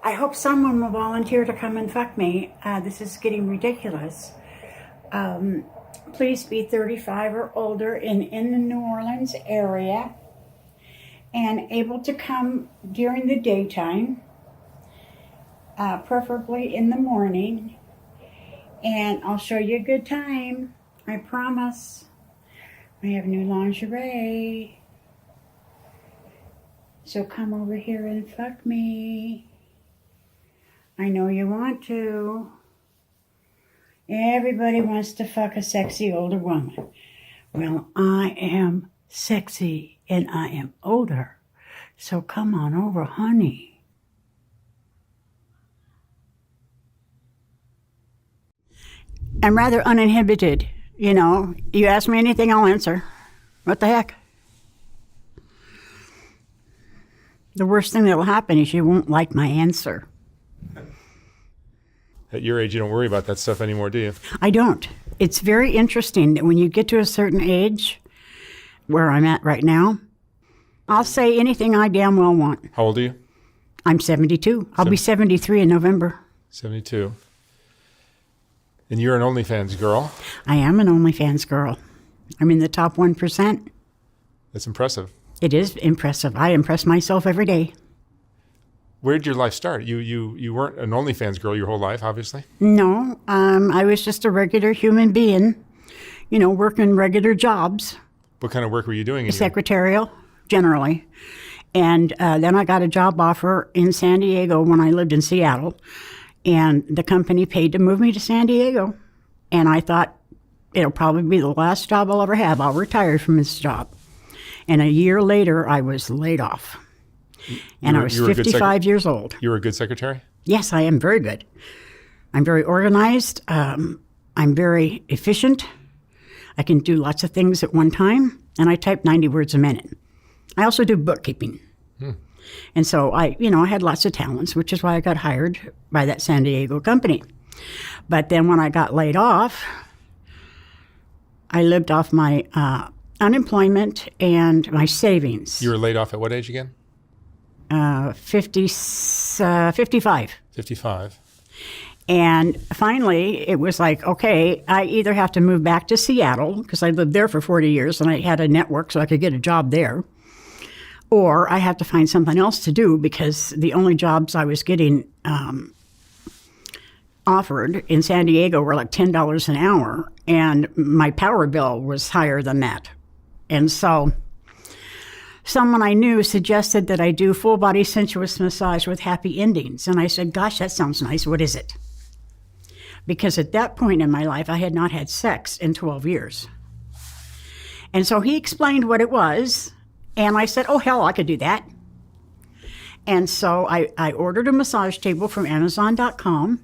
I hope someone will volunteer to come and fuck me. This is getting ridiculous. Please be 35 or older in the New Orleans area and able to come during the daytime, preferably in the morning. And I'll show you a good time. I promise. I have new lingerie. So come over here and fuck me. I know you want to. Everybody wants to fuck a sexy older woman. Well, I am sexy and I am older. So come on over, honey. I'm rather uninhibited. You know, you ask me anything, I'll answer. What the heck? The worst thing that will happen is you won't like my answer. At your age, you don't worry about that stuff anymore, do you? I don't. It's very interesting that when you get to a certain age, where I'm at right now, I'll say anything I damn well want. How old are you? I'm 72. I'll be 73 in November. 72. And you're an OnlyFans girl. I am an OnlyFans girl. I'm in the top 1%. That's impressive. It is impressive. I impress myself every day. Where did your life start? You weren't an OnlyFans girl your whole life, obviously? No, I was just a regular human being, you know, working regular jobs. What kind of work were you doing? Secretarial, generally. And then I got a job offer in San Diego when I lived in Seattle. And the company paid to move me to San Diego. And I thought, it'll probably be the last job I'll ever have. I'll retire from this job. And a year later, I was laid off. And I was 55 years old. You were a good secretary? Yes, I am very good. I'm very organized. I'm very efficient. I can do lots of things at one time. And I type 90 words a minute. I also do bookkeeping. And so I had lots of talents, which is why I got hired by that San Diego company. But then when I got laid off, I lived off my unemployment and my savings. You were laid off at what age again? 55. 55. And finally, it was like, okay, I either have to move back to Seattle, because I lived there for 40 years and I had a network so I could get a job there, or I have to find something else to do because the only jobs I was getting offered in San Diego were like $10 an hour, and my power bill was higher than that. And so someone I knew suggested that I do full-body sensuous massage with happy endings. And I said, gosh, that sounds nice. What is it? Because at that point in my life, I had not had sex in 12 years. And so he explained what it was. And I said, oh, hell, I could do that. And so I ordered a massage table from Amazon.com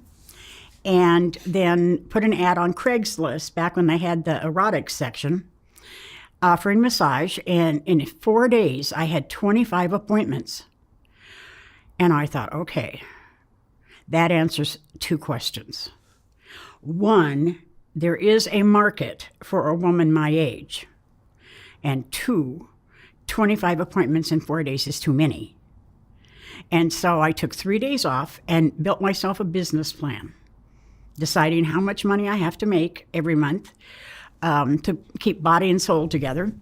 and then put an ad on Craigslist back when they had the erotic section offering massage. And in 4 days, I had 25 appointments. And I thought, okay, that answers two questions. One, there is a market for a woman my age. And two, 25 appointments in 4 days is too many. And so I took 3 days off and built myself a business plan, deciding how much money I have to make every month to keep body and soul together,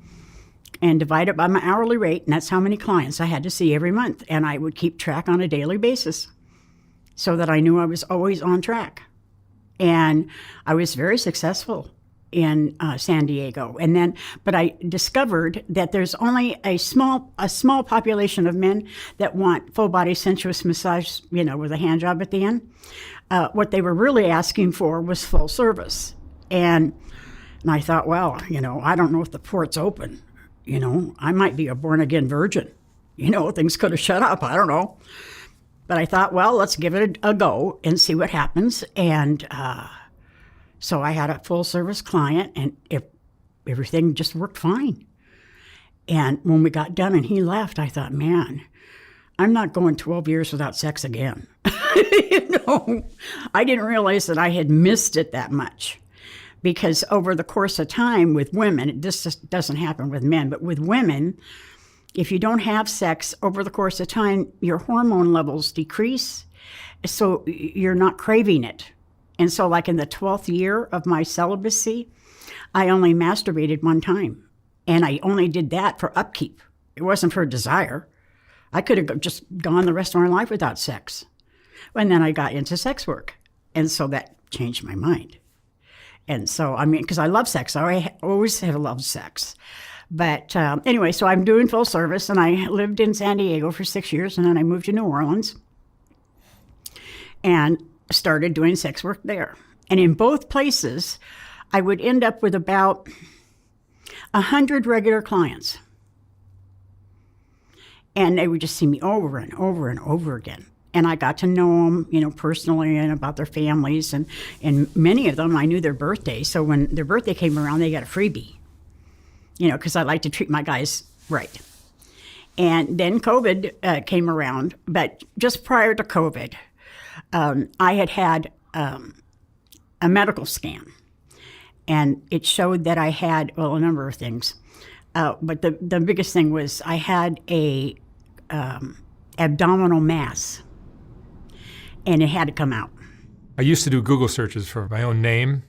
and divide it by my hourly rate. And that's how many clients I had to see every month. And I would keep track on a daily basis so that I knew I was always on track. And I was very successful in San Diego. And then, but I discovered that there's only a small population of men that want full body sensuous massage, with a hand job at the end. What they were really asking for was full service. And I thought, well, I don't know if the port's open. I might be a born again virgin. Things could have shut up. I don't know. But I thought, well, let's give it a go and see what happens. And so I had a full-service client, and everything just worked fine. And when we got done and he left, I thought, man, I'm not going 12 years without sex again. I didn't realize that I had missed it that much. Because over the course of time with women, this just doesn't happen with men, but with women, if you don't have sex over the course of time, your hormone levels decrease, so you're not craving it. And so like in the 12th year of my celibacy, I only masturbated one time. And I only did that for upkeep. It wasn't for desire. I could have just gone the rest of my life without sex. And then I got into sex work. And so that changed my mind. And so, I mean, because I love sex. I always have loved sex. But anyway, so I'm doing full service, and I lived in San Diego for 6 years, and then I moved to New Orleans and started doing sex work there. And in both places, I would end up with about 100 regular clients. And they would just see me over and over and over again. And I got to know them, you know, personally and about their families. And many of them, I knew their birthday. So when their birthday came around, they got a freebie, you know, because I like to treat my guys right. And then COVID came around. But just prior to COVID, I had a medical scan. And it showed that I had, well, a number of things. But the biggest thing was I had a abdominal mass. And it had to come out. I used to do Google searches for my own name,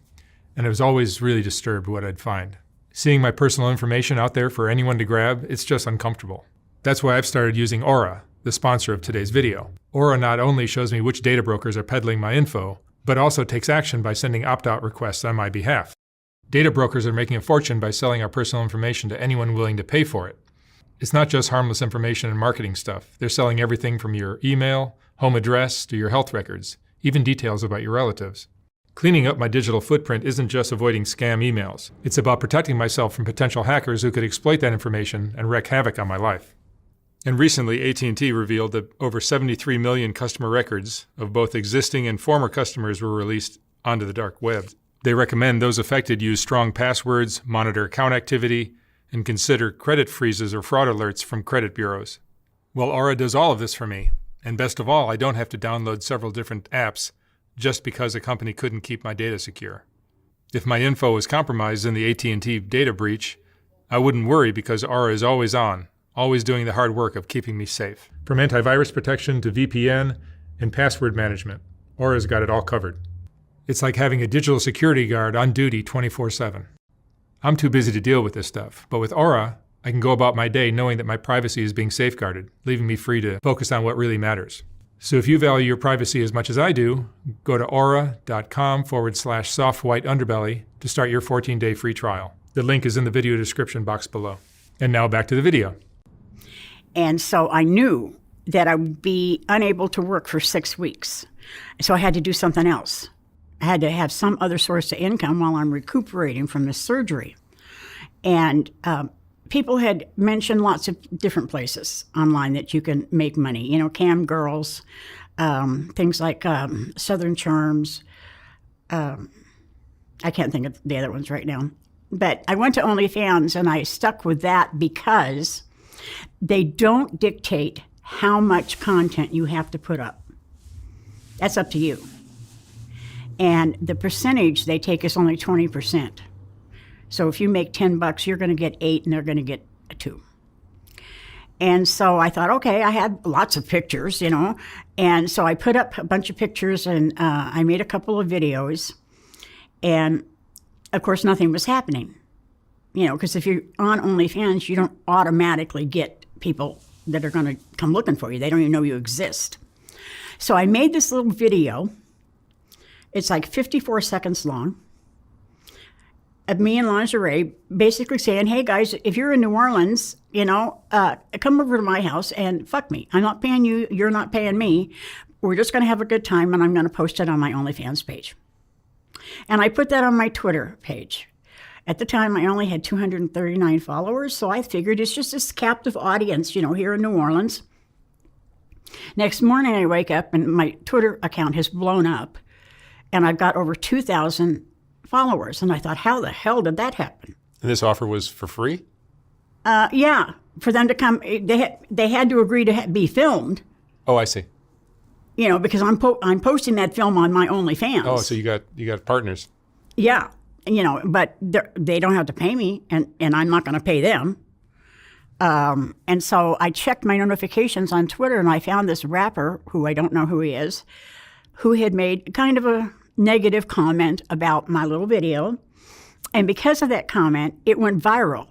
and I was always really disturbed what I'd find. Seeing my personal information out there for anyone to grab, it's just uncomfortable. That's why I've started using Aura, the sponsor of today's video. Aura not only shows me which data brokers are peddling my info, but also takes action by sending opt-out requests on my behalf. Data brokers are making a fortune by selling our personal information to anyone willing to pay for it. It's not just harmless information and marketing stuff. They're selling everything from your email, home address, to your health records, even details about your relatives. Cleaning up my digital footprint isn't just avoiding scam emails. It's about protecting myself from potential hackers who could exploit that information and wreak havoc on my life. And recently, AT&T revealed that over 73 million customer records of both existing and former customers were released onto the dark web. They recommend those affected use strong passwords, monitor account activity, and consider credit freezes or fraud alerts from credit bureaus. Well, Aura does all of this for me. And best of all, I don't have to download several different apps just because a company couldn't keep my data secure. If my info was compromised in the AT&T data breach, I wouldn't worry because Aura is always on, always doing the hard work of keeping me safe. From antivirus protection to VPN and password management, Aura's got it all covered. It's like having a digital security guard on duty 24/7. I'm too busy to deal with this stuff, but with Aura, I can go about my day knowing that my privacy is being safeguarded, leaving me free to focus on what really matters. So if you value your privacy as much as I do, go to aura.com/soft white underbelly to start your 14-day free trial. The link is in the video description box below. And now back to the video. And so I knew that I would be unable to work for 6 weeks. So I had to do something else. I had to have some other source of income while I'm recuperating from this surgery. And people had mentioned lots of different places online that you can make money. You know, cam girls, things like Southern Charms. I can't think of the other ones right now. But I went to OnlyFans, and I stuck with that because they don't dictate how much content you have to put up. That's up to you. And the percentage they take is only 20%. So if you make $10, you're going to get 8, and they're going to get 2. And so I thought, okay, I had lots of pictures, you know. And so I put up a bunch of pictures, and I made a couple of videos. And, of course, nothing was happening. You know, because if you're on OnlyFans, you don't automatically get people that are going to come looking for you. They don't even know you exist. So I made this little video. It's like 54 seconds long of me in lingerie, basically saying, hey, guys, if you're in New Orleans, you know, come over to my house and fuck me. I'm not paying you. You're not paying me. We're just going to have a good time, and I'm going to post it on my OnlyFans page. And I put that on my Twitter page. At the time, I only had 239 followers, so I figured it's just this captive audience, you know, here in New Orleans. Next morning, I wake up, and my Twitter account has blown up, and I've got over 2,000 followers. And I thought, how the hell did that happen? And this offer was for free? Yeah, for them to come. They had to agree to be filmed. Oh, I see. You know, because I'm posting that film on my OnlyFans. Oh, so you got partners. Yeah, you know, but they don't have to pay me, and I'm not going to pay them. And so I checked my notifications on Twitter, and I found this rapper, who I don't know who he is, who had made kind of a negative comment about my little video. And because of that comment, it went viral.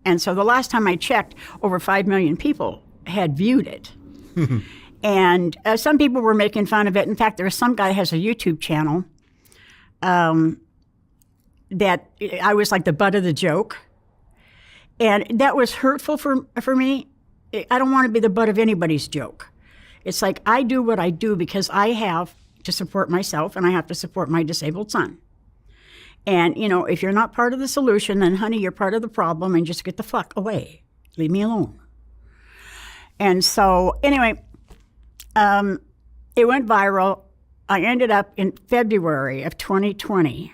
And so the last time I checked, over 5 million people had viewed it. And some people were making fun of it. In fact, there was some guy who has a YouTube channel that I was like the butt of the joke. And that was hurtful for me. I don't want to be the butt of anybody's joke. It's like I do what I do because I have to support myself and I have to support my disabled son. And, you know, if you're not part of the solution, then, honey, you're part of the problem and just get the fuck away. Leave me alone. And so, anyway, it went viral. I ended up in February of 2020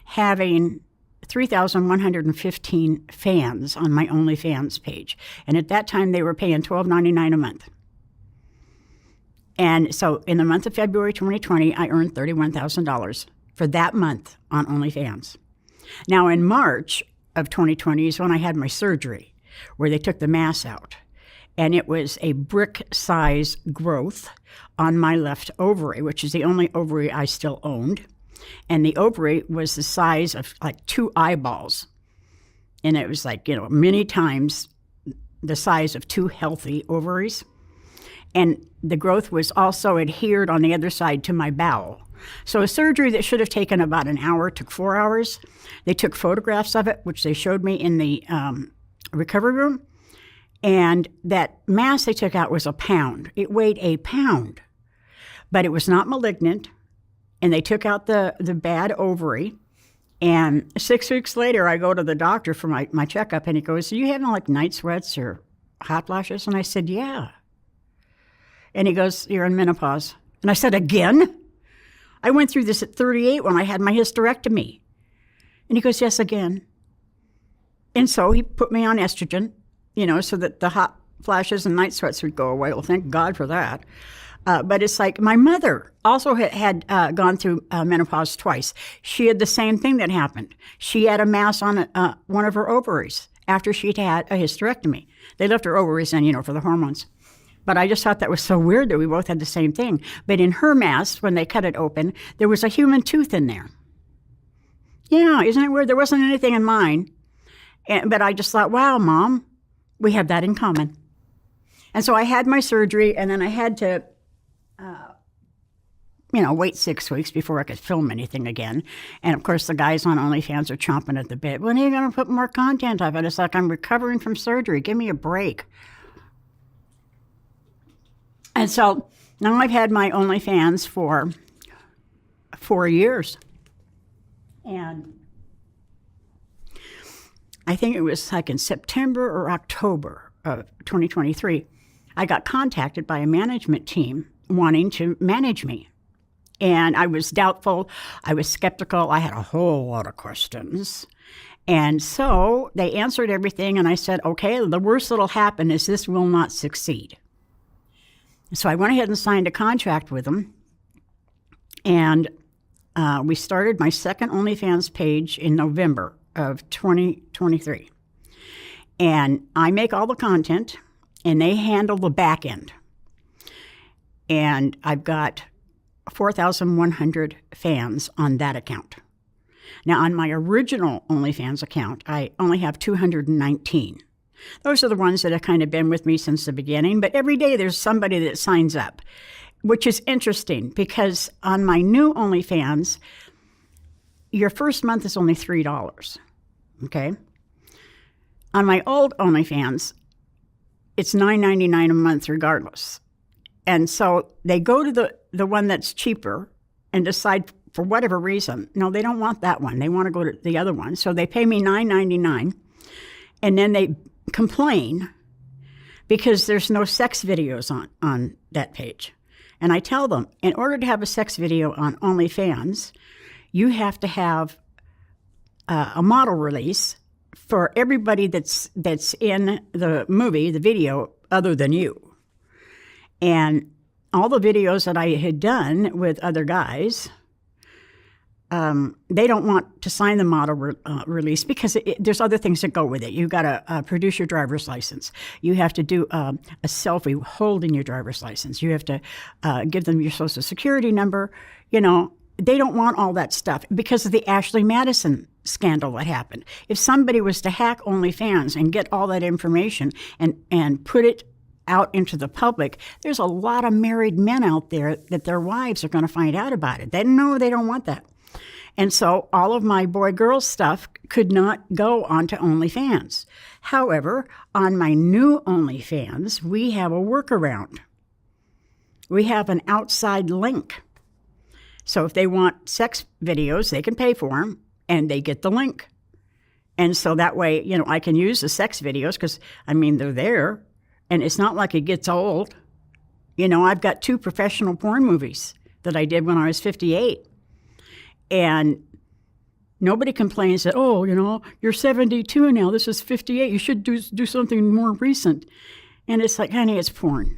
having 3,115 fans on my OnlyFans page. And at that time, they were paying $12.99 a month. And so in the month of February 2020, I earned $31,000 for that month on OnlyFans. Now, in March of 2020 is when I had my surgery, where they took the mass out. And it was a brick-size growth on my left ovary, which is the only ovary I still owned. And the ovary was the size of like 2 eyeballs. And it was like, you know, many times the size of 2 healthy ovaries. And the growth was also adhered on the other side to my bowel. So a surgery that should have taken about an hour took 4 hours. They took photographs of it, which they showed me in the recovery room. And that mass they took out was a pound. It weighed a pound. But it was not malignant. And they took out the bad ovary. And 6 weeks later, I go to the doctor for my checkup, and he goes, "Are you having like night sweats or hot flashes?" And I said, "Yeah." And he goes, "You're in menopause." And I said, "Again? I went through this at 38 when I had my hysterectomy." And he goes, "Yes, again." And so he put me on estrogen, you know, so that the hot flashes and night sweats would go away. Well, thank God for that. But it's like my mother also had gone through menopause twice. She had the same thing that happened. She had a mass on one of her ovaries after she'd had a hysterectomy. They left her ovaries in, you know, for the hormones. But I just thought that was so weird that we both had the same thing. But in her mass, when they cut it open, there was a human tooth in there. Yeah, isn't it weird? There wasn't anything in mine. But I just thought, wow, Mom, we have that in common. And so I had my surgery, and then I had to wait 6 weeks before I could film anything again. And of course, the guys on OnlyFans are chomping at the bit. When are you going to put more content up? And it's like, I'm recovering from surgery. Give me a break. And so now I've had my OnlyFans for 4 years. And I think it was like in September or October of 2023, I got contacted by a management team wanting to manage me. And I was doubtful. I was skeptical. I had a whole lot of questions. And so they answered everything, and I said, okay, the worst that'll happen is this will not succeed. So I went ahead and signed a contract with them. And we started my second OnlyFans page in November of 2023. And I make all the content, and they handle the back end. And I've got 4,100 fans on that account. Now, on my original OnlyFans account, I only have 219. Those are the ones that have kind of been with me since the beginning, but every day there's somebody that signs up, which is interesting because on my new OnlyFans, your first month is only $3, okay? On my old OnlyFans, it's $9.99 a month regardless. And so they go to the one that's cheaper and decide for whatever reason, no, they don't want that one. They want to go to the other one. So they pay me $9.99, and then they complain because there's no sex videos on that page. And I tell them, in order to have a sex video on OnlyFans, you have to have a model release for everybody that's in the movie, the video, other than you. And all the videos that I had done with other guys, they don't want to sign the model release because there's other things that go with it. You've got to produce your driver's license. You have to do a selfie holding your driver's license. You have to give them your social security number. You know, they don't want all that stuff because of the Ashley Madison scandal that happened. If somebody was to hack OnlyFans and get all that information and put it out into the public, there's a lot of married men out there that their wives are going to find out about it. They don't want that. And so all of my boy-girl stuff could not go onto OnlyFans. However, on my new OnlyFans, we have a workaround. We have an outside link. So if they want sex videos, they can pay for them, and they get the link. And so that way, you know, I can use the sex videos because, I mean, they're there, and it's not like it gets old. You know, I've got 2 professional porn movies that I did when I was 58. And nobody complains that, oh, you know, you're 72 now, this is 58, you should do something more recent. And it's like, honey, it's porn.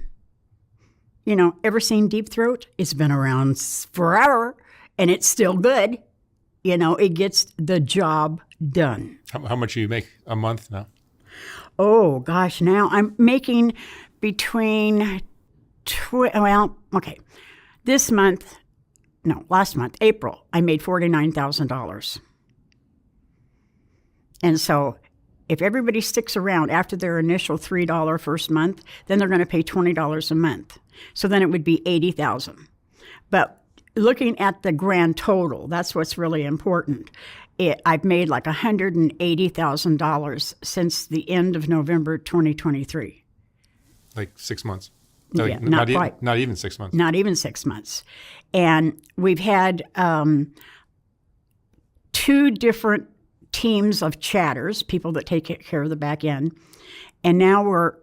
You know, ever seen Deep Throat? It's been around forever, and it's still good. You know, it gets the job done. How much do you make a month now? Oh, gosh, now I'm making between, last month, April, I made $49,000. And so if everybody sticks around after their initial $3 first month, then they're going to pay $20 a month. So then it would be $80,000. But looking at the grand total, that's what's really important. I've made like $180,000 since the end of November 2023. Like 6 months? Yeah, not quite. Not even 6 months? Not even 6 months. And we've had 2 different teams of chatters, people that take care of the back end, and now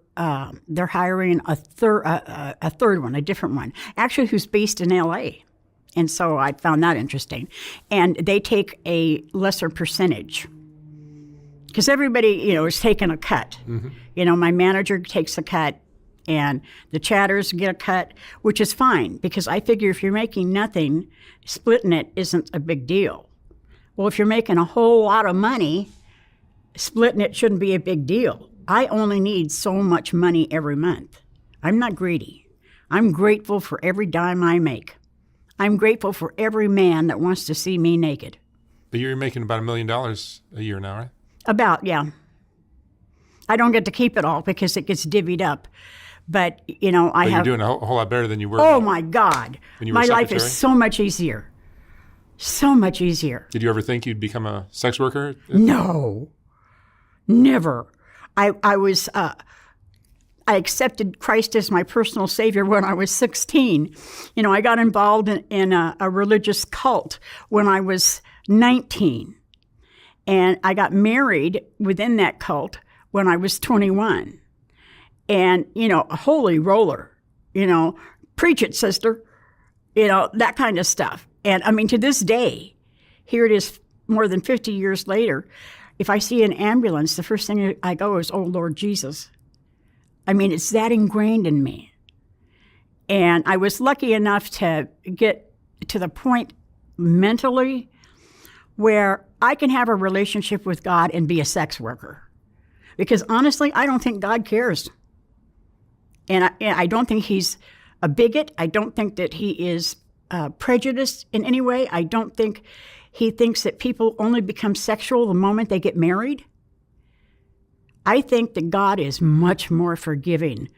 they're hiring a third one, a different one, actually who's based in L.A., and so I found that interesting. And they take a lesser percentage because everybody, you know, is taking a cut. Mm-hmm. You know, my manager takes a cut, and the chatters get a cut, which is fine because I figure if you're making nothing, splitting it isn't a big deal. Well, if you're making a whole lot of money, splitting it shouldn't be a big deal. I only need so much money every month. I'm not greedy. I'm grateful for every dime I make. I'm grateful for every man that wants to see me naked. But you're making about $1 million a year now, right? About, yeah. I don't get to keep it all because it gets divvied up. But, you know, You're doing a whole lot better than you were. Oh, my God. When you were my secretary? Life is so much easier. So much easier. Did you ever think you'd become a sex worker? No. Never. I accepted Christ as my personal Savior when I was 16. You know, I got involved in a religious cult when I was 19. And I got married within that cult when I was 21. And, you know, a holy roller, you know, preach it, sister, you know, that kind of stuff. And, I mean, to this day, here it is more than 50 years later, if I see an ambulance, the first thing I go is, oh, Lord Jesus. I mean, it's that ingrained in me. And I was lucky enough to get to the point mentally where I can have a relationship with God and be a sex worker. Because honestly, I don't think God cares. And I don't think he's a bigot. I don't think that he is prejudiced in any way. I don't think he thinks that people only become sexual the moment they get married. I think that God is much more forgiving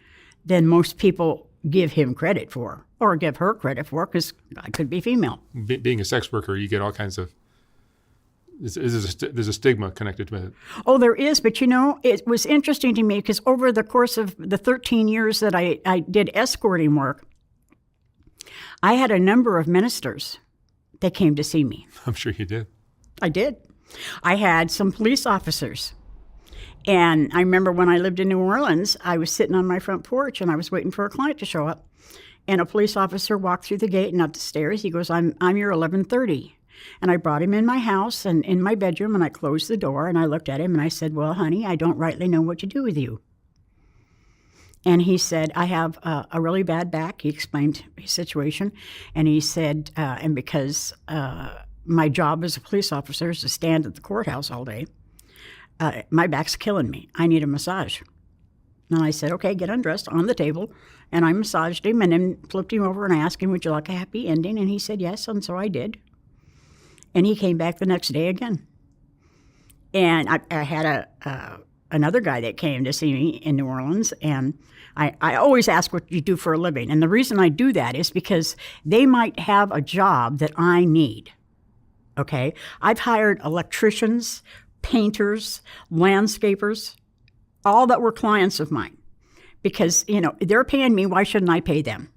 than most people give him credit for, or give her credit for, because I could be female. Being a sex worker, you get all kinds of, there's a stigma connected with it. Oh, there is, but you know, it was interesting to me because over the course of the 13 years that I did escorting work, I had a number of ministers that came to see me. I'm sure you did. I did. I had some police officers. And I remember when I lived in New Orleans, I was sitting on my front porch and I was waiting for a client to show up. And a police officer walked through the gate and up the stairs. He goes, I'm your 1130. And I brought him in my house and in my bedroom, and I closed the door and I looked at him and I said, well, honey, I don't rightly know what to do with you. And he said, I have a really bad back. He explained his situation. And he said, and because my job as a police officer is to stand at the courthouse all day. My back's killing me. I need a massage. And I said, okay, get undressed on the table. And I massaged him and then flipped him over and I asked him, would you like a happy ending? And he said yes, and so I did. And he came back the next day again. And I had another guy that came to see me in New Orleans, and I always ask what you do for a living. And the reason I do that is because they might have a job that I need, okay? I've hired electricians, painters, landscapers, all that were clients of mine. Because, they're paying me, why shouldn't I pay them?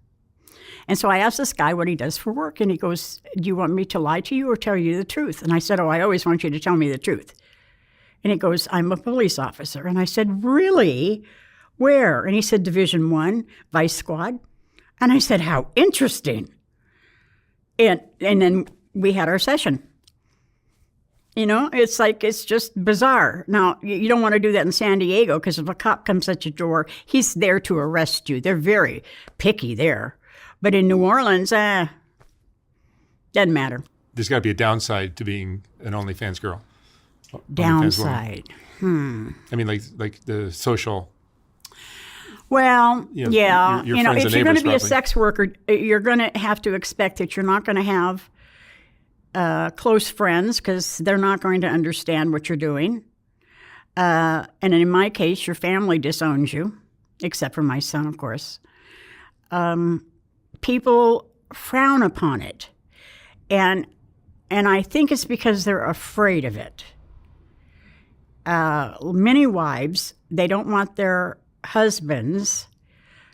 And so I asked this guy what he does for work, and he goes, do you want me to lie to you or tell you the truth? And I said, I always want you to tell me the truth. And he goes, I'm a police officer. And I said, really? Where? And he said, Division 1, Vice Squad. And I said, how interesting. And then we had our session. It's just bizarre. Now, you don't want to do that in San Diego because if a cop comes at your door, he's there to arrest you. They're very picky there. But in New Orleans, doesn't matter. There's got to be a downside to being an OnlyFans girl. Downside. I mean, like the social. Well, yeah. Your if you're going to be probably. a sex worker, you're going to have to expect that you're not going to have close friends because they're not going to understand what you're doing. And in my case, your family disowns you, except for my son, of course. People frown upon it. And I think it's because they're afraid of it. Many wives, they don't want their husbands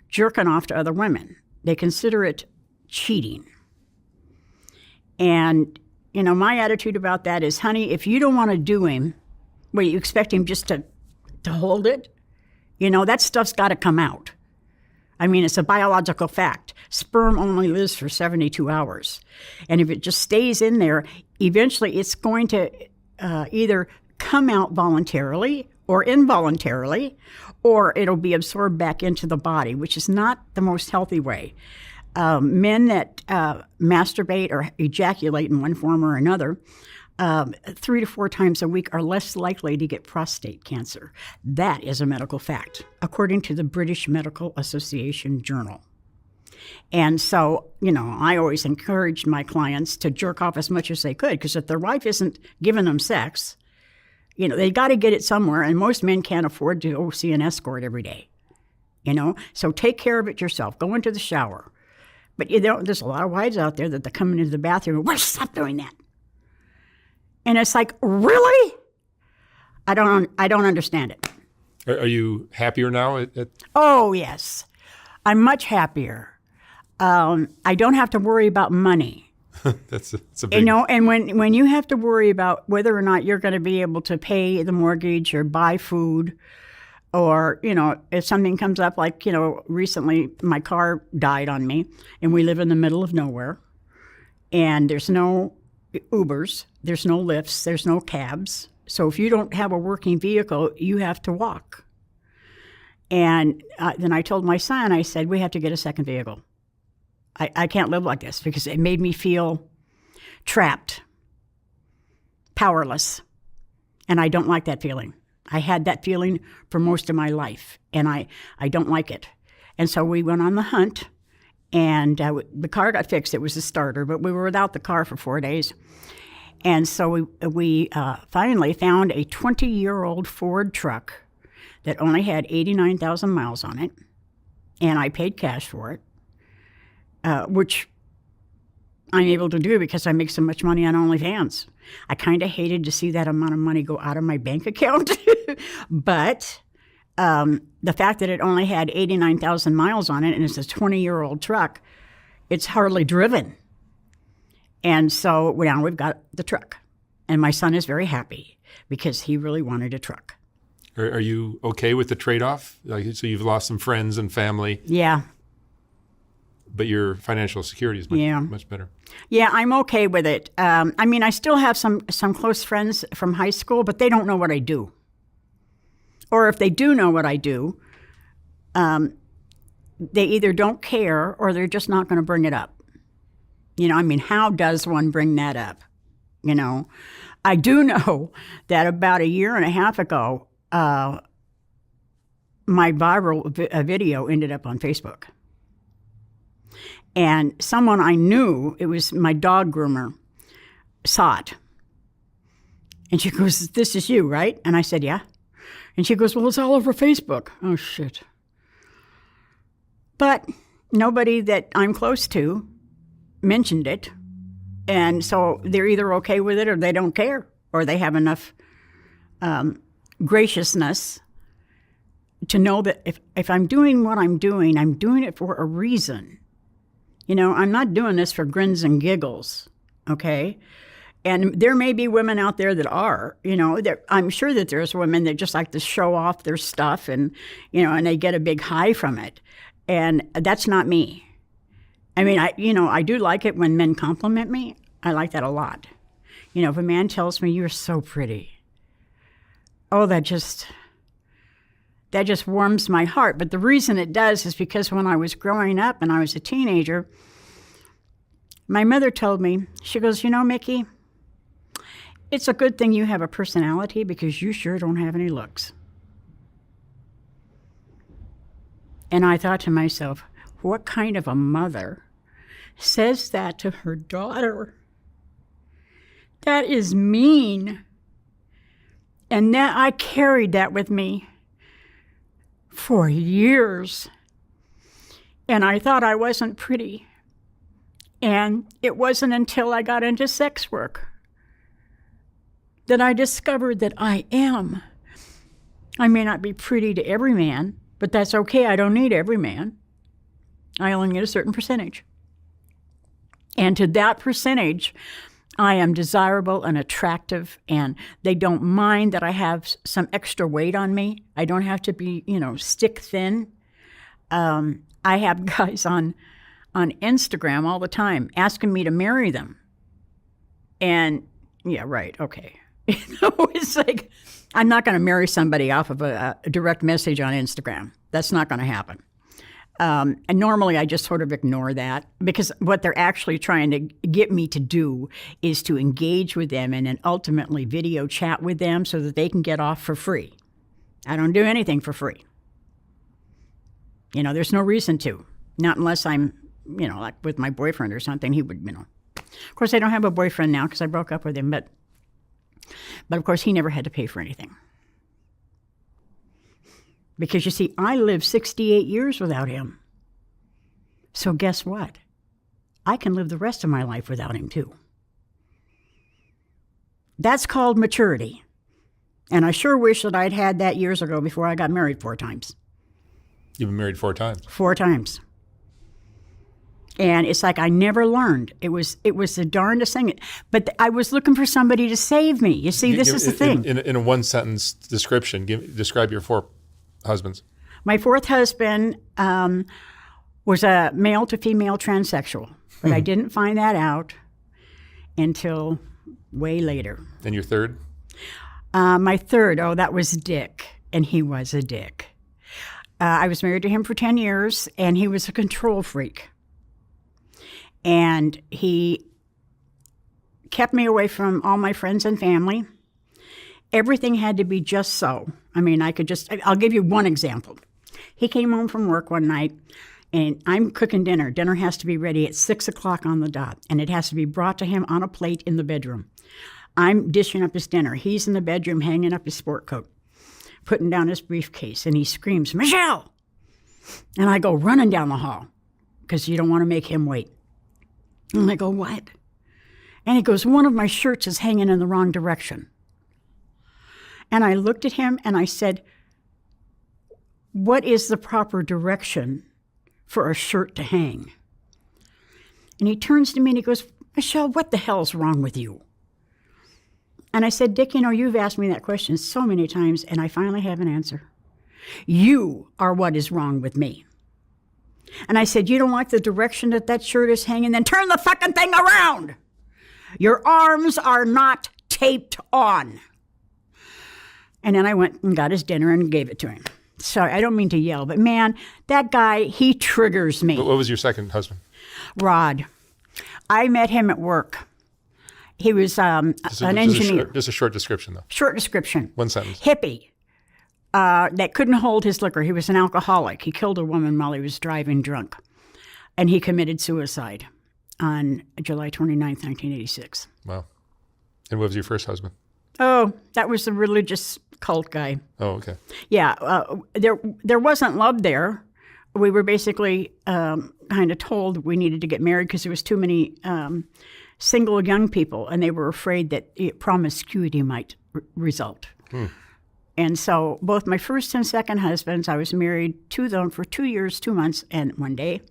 jerking off to other women. They consider it cheating. And, my attitude about that is, honey, if you don't want to do him, you expect him just to hold it? That stuff's got to come out. I mean, it's a biological fact. Sperm only lives for 72 hours. And if it just stays in there, eventually it's going to either come out voluntarily or involuntarily, or it'll be absorbed back into the body, which is not the most healthy way. Men that masturbate or ejaculate in one form or another 3 to 4 times a week are less likely to get prostate cancer. That is a medical fact, according to the British Medical Association Journal. And so, I always encouraged my clients to jerk off as much as they could, because if their wife isn't giving them sex, they got to get it somewhere, and most men can't afford to go see an escort every day. So take care of it yourself. Go into the shower. But there's a lot of wives out there that they come into the bathroom and, well, stop doing that. And it's like, really? I don't understand it. Are you happier now? Oh, yes. I'm much happier. I don't have to worry about money. That's a big... And when you have to worry about whether or not you're going to be able to pay the mortgage or buy food, or, if something comes up, like, recently my car died on me, and we live in the middle of nowhere, and there's no Ubers, there's no lifts, there's no cabs. So if you don't have a working vehicle, you have to walk. And then I told my son, I said, we have to get a second vehicle. I can't live like this, because it made me feel trapped, powerless, and I don't like that feeling. I had that feeling for most of my life, and I don't like it. And so we went on the hunt, and the car got fixed. It was a starter, but we were without the car for 4 days. And so we finally found a 20-year-old Ford truck that only had 89,000 miles on it, and I paid cash for it, which I'm able to do because I make so much money on OnlyFans. I kind of hated to see that amount of money go out of my bank account, but the fact that it only had 89,000 miles on it and it's a 20-year-old truck, it's hardly driven. And so now we've got the truck, and my son is very happy because he really wanted a truck. Are you okay with the trade-off? So you've lost some friends and family. Yeah. But your financial security is much better. Yeah, I'm okay with it. I still have some close friends from high school, but they don't know what I do. Or if they do know what I do, they either don't care or they're just not going to bring it up. How does one bring that up? you know. I do know that about a year and a half ago, my viral video ended up on Facebook. And someone I knew, it was my dog groomer, saw it. And she goes, "This is you, right?" And I said, "Yeah." And she goes, "Well, it's all over Facebook." Oh, shit. But nobody that I'm close to mentioned it. And so they're either okay with it or they don't care, or they have enough graciousness to know that if I'm doing what I'm doing it for a reason. You know, I'm not doing this for grins and giggles, okay? And there may be women out there that are, you know, I'm sure that there's women that just like to show off their stuff and, you know, and they get a big high from it. And that's not me. I mean, I do like it when men compliment me. I like that a lot. You know, if a man tells me, "You're so pretty," oh, that just warms my heart. But the reason it does is because when I was growing up and I was a teenager, my mother told me, she goes, "You know, Mickey, it's a good thing you have a personality because you sure don't have any looks." And I thought to myself, what kind of a mother says that to her daughter? That is mean. And that I carried that with me for years. And I thought I wasn't pretty. And it wasn't until I got into sex work that I discovered that I am. I may not be pretty to every man, but that's okay. I don't need every man. I only need a certain percentage. And to that percentage, I am desirable and attractive, and they don't mind that I have some extra weight on me. I don't have to be, you know, stick thin. I have guys on Instagram all the time asking me to marry them. And yeah, right, okay. You know, it's like, I'm not going to marry somebody off of a direct message on Instagram. That's not going to happen. And normally I just sort of ignore that because what they're actually trying to get me to do is to engage with them and then ultimately video chat with them so that they can get off for free. I don't do anything for free. You know, there's no reason to. Not unless I'm, you know, like with my boyfriend or something, he would, you know. Of course, I don't have a boyfriend now because I broke up with him, but of course, he never had to pay for anything. Because you see, I lived 68 years without him. So guess what? I can live the rest of my life without him too. That's called maturity. And I sure wish that I'd had that years ago before I got married 4 times. You've been married 4 times. 4 times. And it's like I never learned. It was the darndest thing. But I was looking for somebody to save me. You see, this is the thing. In a one-sentence description, describe your 4 husbands. My 4th husband was a male to female transsexual, but I didn't find that out until way later. And your 3rd? My 3rd, that was Dick, and he was a dick. I was married to him for 10 years, and he was a control freak. And he kept me away from all my friends and family. Everything had to be just so. I mean, I'll give you one example. He came home from work one night, and I'm cooking dinner. Dinner has to be ready at 6 o'clock on the dot, and it has to be brought to him on a plate in the bedroom. I'm dishing up his dinner. He's in the bedroom hanging up his sport coat, putting down his briefcase, and he screams, "Michelle!" And I go running down the hall because you don't want to make him wait. And I go, "What?" And he goes, "One of my shirts is hanging in the wrong direction." And I looked at him and I said, "What is the proper direction for a shirt to hang?" And he turns to me and he goes, "Michelle, what the hell's wrong with you?" And I said, "Dick, you know, you've asked me that question so many times and I finally have an answer. You are what is wrong with me." And I said, "You don't like the direction that shirt is hanging? Then turn the fucking thing around. Your arms are not taped on." And then I went and got his dinner and gave it to him. Sorry, I don't mean to yell, but man, that guy, he triggers me. What was your 2nd husband? Rod. I met him at work. He was an engineer. Just a short description, though. Short description. One sentence. Hippie that couldn't hold his liquor. He was an alcoholic. He killed a woman while he was driving drunk. And he committed suicide on July 29th, 1986. Wow. And what was your first husband? Oh, that was the religious cult guy. Oh, okay. Yeah, there wasn't love there. We were basically kind of told we needed to get married because there was too many single young people, and they were afraid that promiscuity might result. And so both my first and second husbands, I was married to them for 2 years, 2 months, and 1 day.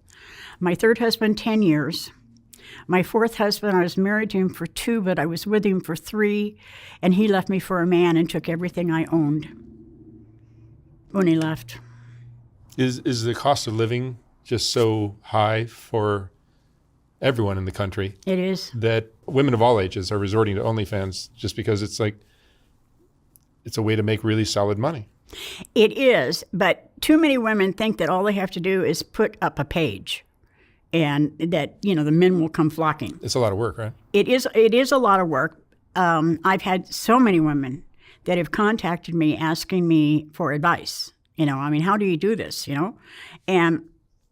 My third husband, 10 years. My fourth husband, I was married to him for 2, but I was with him for 3, and he left me for a man and took everything I owned when he left. Is the cost of living just so high for everyone in the country? It is. That women of all ages are resorting to OnlyFans just because it's a way to make really solid money. It is, but too many women think that all they have to do is put up a page and that, the men will come flocking. It's a lot of work, right? It is a lot of work. I've had so many women that have contacted me asking me for advice. How do you do this, And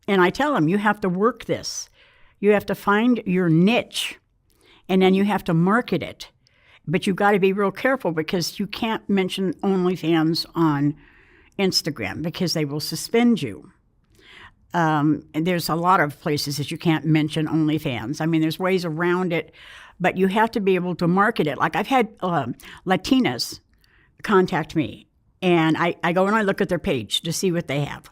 I tell them, you have to work this. You have to find your niche, and then you have to market it. But you've got to be real careful because you can't mention OnlyFans on Instagram because they will suspend you. And there's a lot of places that you can't mention OnlyFans. There's ways around it, but you have to be able to market it. Like I've had Latinas contact me, and I go and I look at their page to see what they have.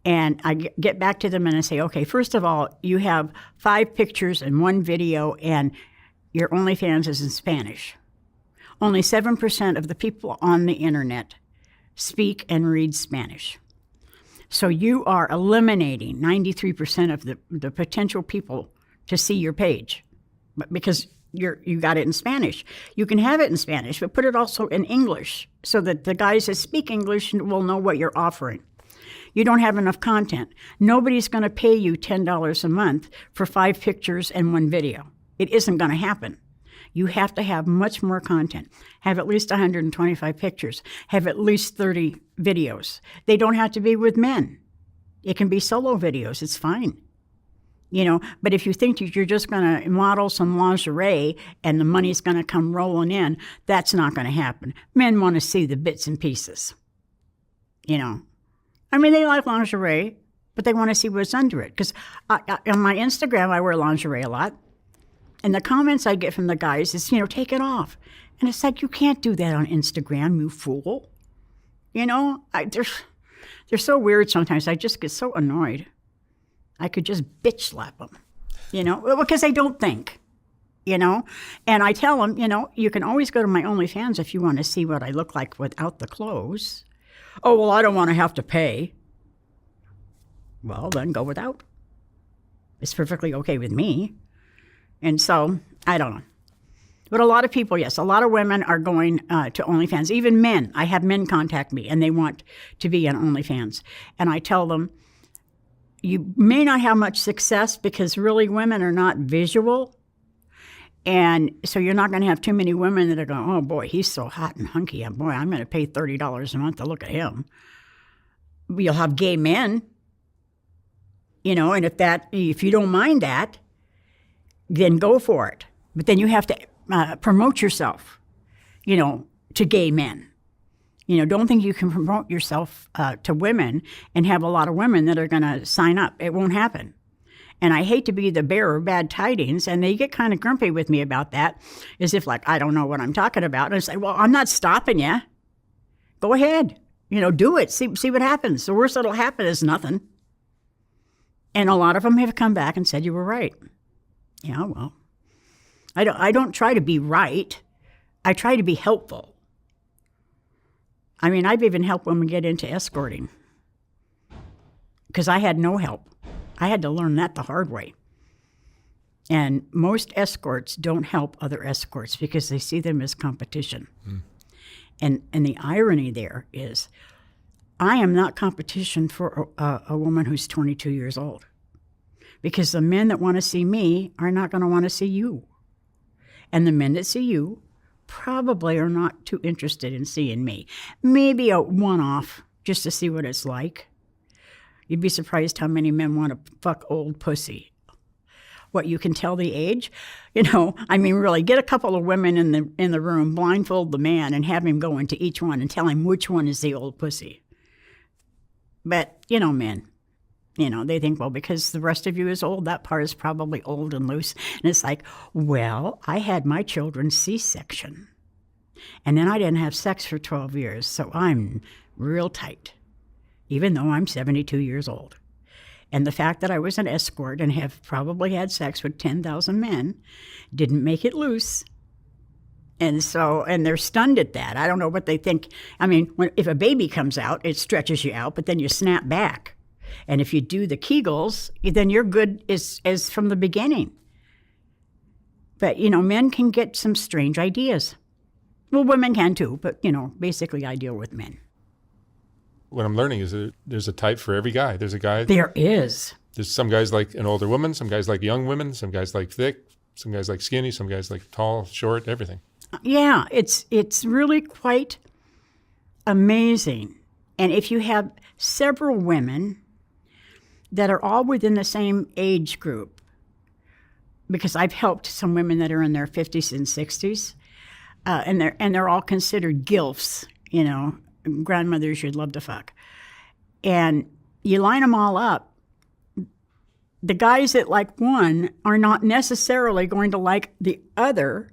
And I get back to them and I say, okay, first of all, you have 5 pictures and 1 video, and your OnlyFans is in Spanish. Only 7% of the people on the internet speak and read Spanish. So you are eliminating 93% of the potential people to see your page, because you got it in Spanish. You can have it in Spanish, but put it also in English so that the guys that speak English will know what you're offering. You don't have enough content. Nobody's going to pay you $10 a month for 5 pictures and 1 video. It isn't going to happen. You have to have much more content. Have at least 125 pictures. Have at least 30 videos. They don't have to be with men. It can be solo videos. It's fine. But if you think you're just going to model some lingerie and the money's going to come rolling in, that's not going to happen. Men want to see the bits and pieces. They like lingerie, but they want to see what's under it. Because on my Instagram, I wear lingerie a lot. And the comments I get from the guys is, take it off. And it's like, you can't do that on Instagram, you fool. They're so weird sometimes. I just get so annoyed. I could just bitch slap them, because they don't think, And I tell them, you can always go to my OnlyFans if you want to see what I look like without the clothes. Oh, well, I don't want to have to pay. Well, then go without. It's perfectly okay with me. And so, I don't know. But a lot of people, yes, a lot of women are going to OnlyFans. Even men. I have men contact me, and they want to be on OnlyFans. And I tell them, you may not have much success because really women are not visual. And so you're not going to have too many women that are going, oh, boy, he's so hot and hunky. And boy, I'm going to pay $30 a month to look at him. You'll have gay men, and if you don't mind that, then go for it. But then you have to promote yourself, to gay men. Don't think you can promote yourself to women and have a lot of women that are going to sign up. It won't happen. And I hate to be the bearer of bad tidings, and they get kind of grumpy with me about that, as if I don't know what I'm talking about. And I say, well, I'm not stopping you. Go ahead. Do it. See what happens. The worst that'll happen is nothing. And a lot of them have come back and said, you were right. Yeah, well, I don't try to be right. I try to be helpful. I've even helped women get into escorting because I had no help. I had to learn that the hard way. And most escorts don't help other escorts because they see them as competition. And the irony there is I am not competition for a woman who's 22 years old, because the men that want to see me are not going to want to see you. And the men that see you probably are not too interested in seeing me. Maybe a one-off just to see what it's like. You'd be surprised how many men want to fuck old pussy. What, you can tell the age? I mean, really, get a couple of women in the room, blindfold the man, and have him go into each one and tell him which one is the old pussy. But, men, they think, well, because the rest of you is old, that part is probably old and loose. And it's like, well, I had my children's C-section. And then I didn't have sex for 12 years, so I'm real tight, even though I'm 72 years old. And the fact that I was an escort and have probably had sex with 10,000 men didn't make it loose. And they're stunned at that. I don't know what they think. I mean, if a baby comes out, it stretches you out, but then you snap back. And if you do the Kegels, then you're good as from the beginning. But, men can get some strange ideas. Well, women can too, but, basically I deal with men. What I'm learning is that there's a type for every guy. There's a guy. There is. There's some guys like an older woman, some guys like young women, some guys like thick, some guys like skinny, some guys like tall, short, everything. Yeah, it's really quite amazing. And if you have several women that are all within the same age group, because I've helped some women that are in their 50s and 60s, and they're all considered gilfs, grandmothers you'd love to fuck. And you line them all up. The guys that like one are not necessarily going to like the other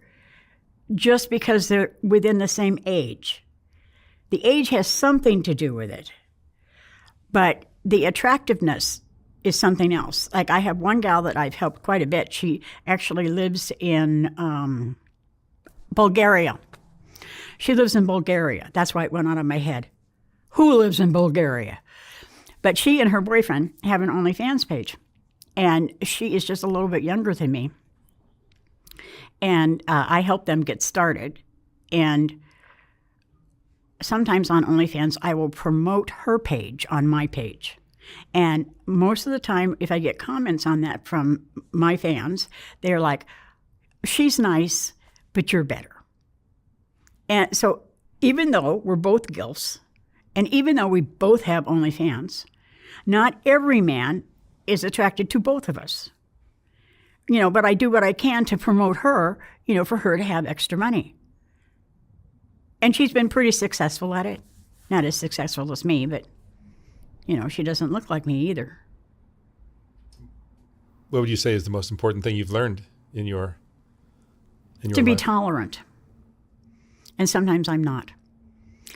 just because they're within the same age. The age has something to do with it. But the attractiveness is something else. Like I have one gal that I've helped quite a bit. She actually lives in Bulgaria. She lives in Bulgaria. That's why it went out of my head. Who lives in Bulgaria? But she and her boyfriend have an OnlyFans page. And she is just a little bit younger than me. And I help them get started. And sometimes on OnlyFans, I will promote her page on my page. And most of the time, if I get comments on that from my fans, they're like, she's nice, but you're better. And so even though we're both gilfs, and even though we both have OnlyFans, not every man is attracted to both of us. But I do what I can to promote her, for her to have extra money. And she's been pretty successful at it. Not as successful as me, but, she doesn't look like me either. What would you say is the most important thing you've learned in your To be life? tolerant. And sometimes I'm not.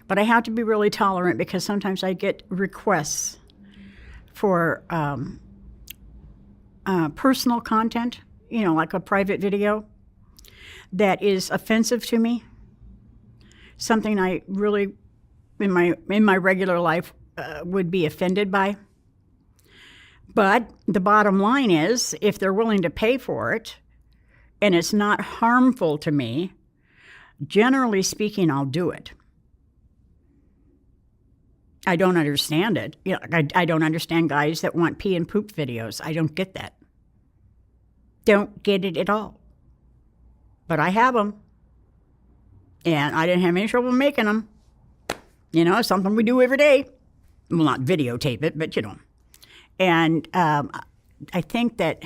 But I have to be really tolerant because sometimes I get requests for personal content, like a private video, that is offensive to me. Something I really, in my regular life, would be offended by. But the bottom line is, if they're willing to pay for it, and it's not harmful to me, generally speaking, I'll do it. I don't understand it. I don't understand guys that want pee and poop videos. I don't get that. Don't get it at all. But I have them. And I didn't have any trouble making them. Something we do every day. Well, not videotape it, but And I think that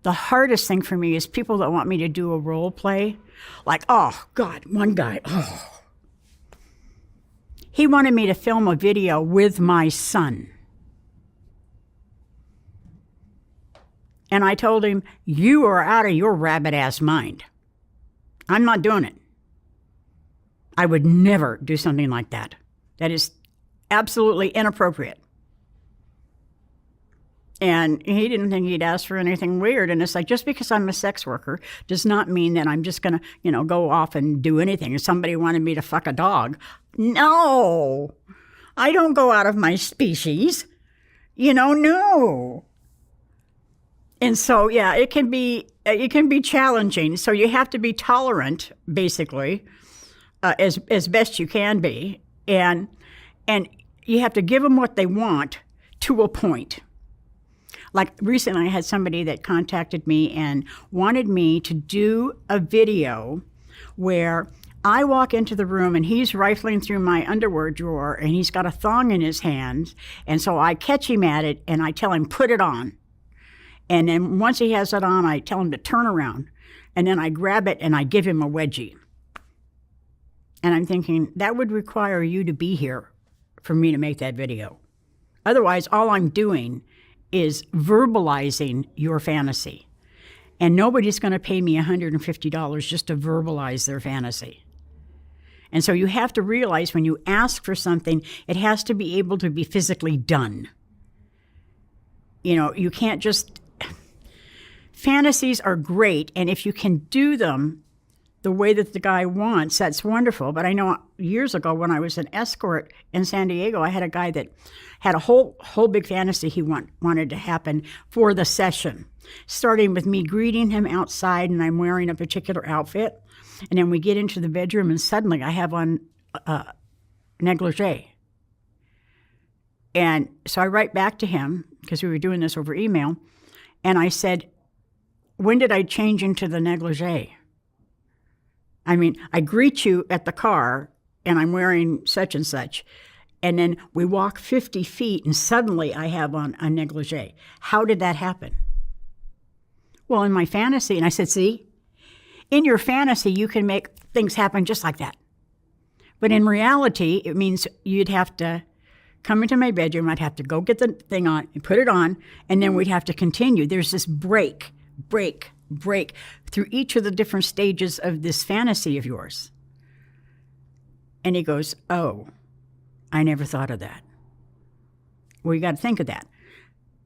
the hardest thing for me is people that want me to do a role play. Like, oh, God, one guy, he wanted me to film a video with my son. And I told him, you are out of your rabbit-ass mind. I'm not doing it. I would never do something like that. That is absolutely inappropriate. And he didn't think he'd ask for anything weird. And it's like, just because I'm a sex worker does not mean that I'm just going to, go off and do anything. If somebody wanted me to fuck a dog, no. I don't go out of my species. No. And so, yeah, it can be challenging. So you have to be tolerant, basically, as best you can be. And you have to give them what they want to a point. Like recently, I had somebody that contacted me and wanted me to do a video where I walk into the room and he's rifling through my underwear drawer and he's got a thong in his hand. And so I catch him at it and I tell him, put it on. And then once he has it on, I tell him to turn around. And then I grab it and I give him a wedgie. And I'm thinking, that would require you to be here for me to make that video. Otherwise, all I'm doing is verbalizing your fantasy. And nobody's going to pay me $150 just to verbalize their fantasy. And so you have to realize when you ask for something, it has to be able to be physically done. You know, you can't just... Fantasies are great, and if you can do them the way that the guy wants, that's wonderful. But I know years ago when I was an escort in San Diego, I had a guy that had a whole big fantasy he wanted to happen for the session, starting with me greeting him outside and I'm wearing a particular outfit. And then we get into the bedroom and suddenly I have on negligee. And so I write back to him, because we were doing this over email, and I said, when did I change into the negligee? I mean, I greet you at the car and I'm wearing such and such. And then we walk 50 feet and suddenly I have on a negligee. How did that happen? Well, in my fantasy, and I said, see, in your fantasy, you can make things happen just like that. But in reality, it means you'd have to come into my bedroom, I'd have to go get the thing on and put it on, and then we'd have to continue. There's this break through each of the different stages of this fantasy of yours. And he goes, oh, I never thought of that. Well, you got to think of that,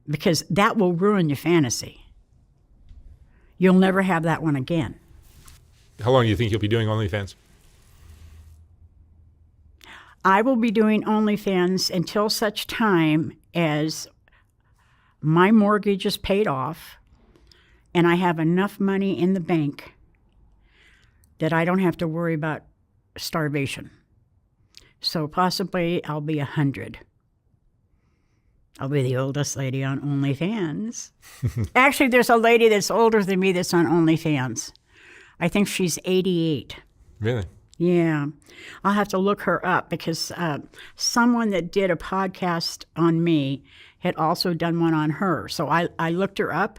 because that will ruin your fantasy. You'll never have that one again. How long do you think you'll be doing OnlyFans? I will be doing OnlyFans until such time as my mortgage is paid off and I have enough money in the bank that I don't have to worry about starvation. So possibly I'll be 100. I'll be the oldest lady on OnlyFans. Actually, there's a lady that's older than me that's on OnlyFans. I think she's 88. Really? Yeah. I'll have to look her up, because someone that did a podcast on me had also done one on her. So I looked her up,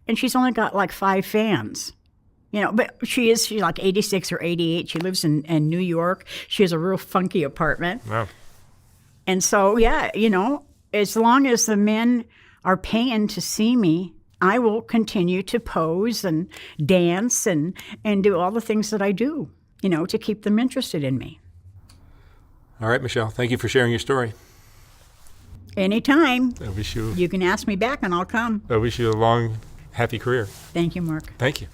and she's only got like 5 fans. You know, but she's like 86 or 88. She lives in New York. She has a real funky apartment. Wow. And so, yeah, you know, as long as the men are paying to see me, I will continue to pose and dance and do all the things that I do, you know, to keep them interested in me. All right, Michelle, thank you for sharing your story. Anytime. I wish you You can ask me back and I'll come. a long, happy career. Thank you, Mark. Thank you.